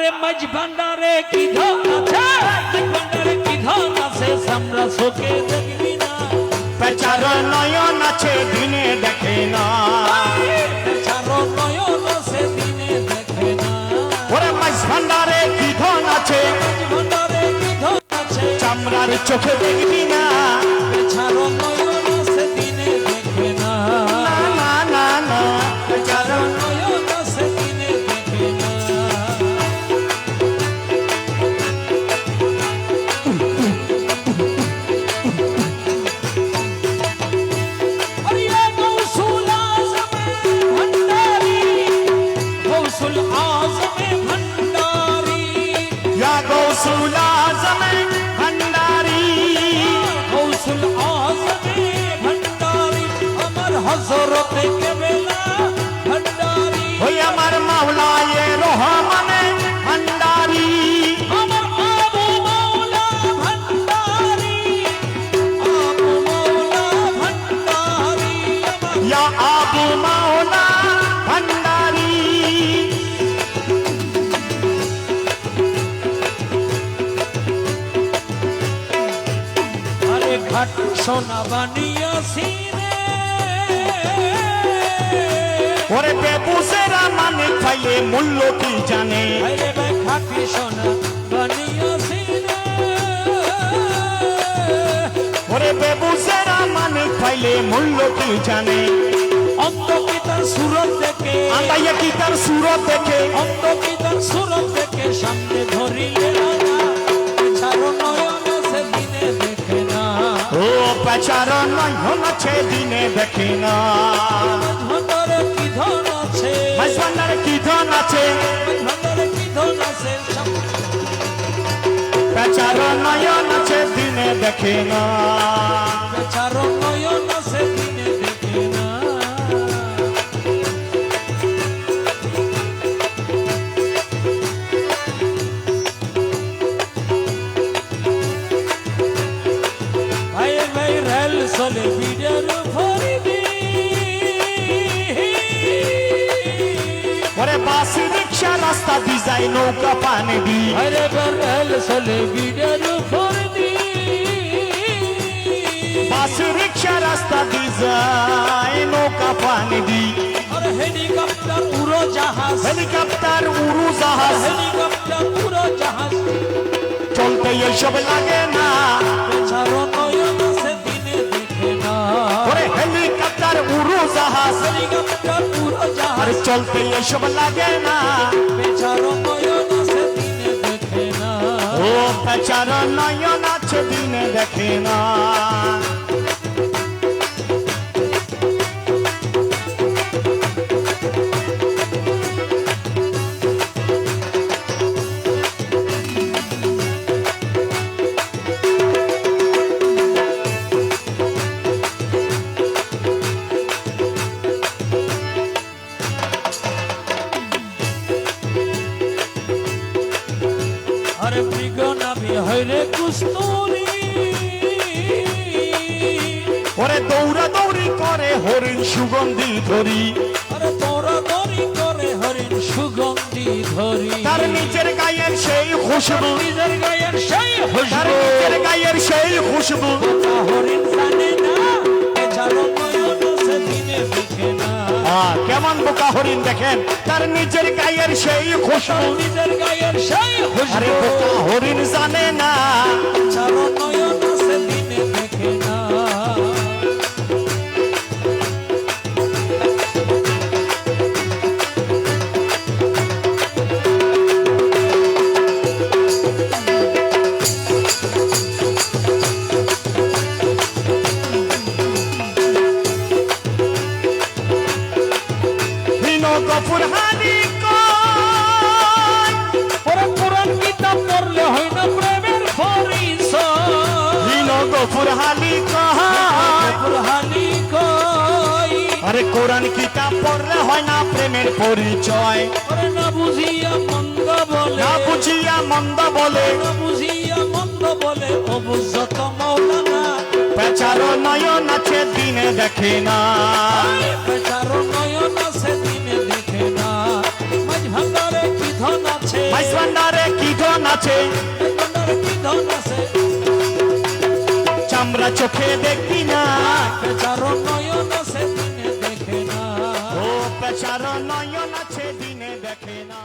আরে মাঝ ভান্ডারে কি ধন আছে, মাঝ ভান্ডারে কি ধন আছে, সামরা চোখে দেখবি না। বেচার নয়ন আছে দিনে দেখে না, বেচার নয়ন আছে দিনে দেখে না। ওরে মাঝ ভান্ডারে কি ধন আছে, মাঝ ভান্ডারে কি ধন আছে, চামড়ার চোখে দেখবি না। বেচার নয়ন আছে দিনে দেখে না। না না না বেচার নয়ন আছে দিনে দেখে না। আমার মাওলায়ে রহমানে ভান্ডারি, আমার আবু মাওলা ভান্ডারি, আবু মাওলা ভান্ডারি, ইয়া আবু মাওলা ভান্ডারি। আরে ঘাট সোনা বানিয়াছি রে, ওরে বেবুসেরা মানে খাইলে মূল্য কি জানে, আরে ভাই ঘাট সোনা বানিয়াছি রে। ওরে বেবুসেরা মানে খাইলে মূল্য কি জানে। অন্ত কি তার সুরত দেখে, আন্দাইয়া কি তার সুরত দেখে, অন্ত কি তার সুরত দেখে, সামনে ধরিলে রাজা, ছাড়ো নয়ন আছে দিনে দেখে না। ও বেচার নয়ন আছে দিনে দেখে না। ভান্ডারে কি ধন আছে, মাঝ ভান্ডারে কি ধন আছে, ভান্ডারে কি ধন আছে, বেচার নয়ন আছে দিনে দেখে না। ছাড়ো নয়ন আছে দিনে দেখে না। ভাই ভাই রেল চলে বিডের ভরিবি, ওরে বাস রিক্সা রাস্তা দি যায় নৌকা পানি দি, আরে রেল চলে বিডের ভরিবি, বাস রিক্সা রাস্তা দি যায় নৌকা পানি দি। আরে হেলিকপ্টার উড়ো জাহাজ, হেলিকপ্টার উড়ু জাহাজ হেলিকপ্টার উড়ো জাহাজ, চলতে এইসব লাগে না। ছাড়ো নয়ন আছে দিনে দেখে না। ওরে হেলিকপ্টার উড়ু জাহাজ হেলিকপ্টার উড়ো জাহাজ, আর চলতে এইসব লাগে না। ছাড়ো নয়ন আছে দিনে দেখে না। ও বেচার নয়ন আছে দিনে দেখে না। আরে মৃগ নামি হইরে কুস্তুরি, ওরে দৌড়া দৌড়ি করে হরিণ সুগন্ধি ধরি, আরে তোরা দড়ি করে হরিণ সুগন্ধি ধরি, তার নিচের গায়ের সেই খুশবু, নিজের গায়ের সেই তার খুশবু, নিচের গায়ের সেই খুশবু। হরিণ জানে না, ছাড়ো নয়ন আছে দিনে দেখে না। কেমন বোকা হরিণ দেখেন, তার নিজের গায়ের সেই খুশবু। নিজের গায়ের সেই আরে খুশবু, বোকা হরিণ জানে না। ছাড়ো নয়ন আছে দিনে দেখে না। গফুর হানি কয়, ওরে কোরআন কিতাব পড়লে হয় না প্রেমের পরিচয়, গফুর হানি কয়, হানি কই, আরে কোরআন কিতাব পড়লে হয় না প্রেমের পরিচয়। ওরে না বুঝিয়া মন্দ বলে, না বুঝিয়া মন্দ বলে, না বুঝিয়া মন্দ বলে, অবুঝত মৌলানা, বেচারো নয়ন আছে দিনে দেখে না। বেচারো নয়ন আছে দিনে দেখে না। মাঝ ভান্ডারে কি ধন আছে, আছে মাইস ভান্ডারে কি ধন আছে এই ভান্ডারে কি ধন আছে চামড়া চোখে দেখি না বেচার নয়ন আছে দিনে দেখে না ও পেচার নয়ন আছে দিনে দেখে না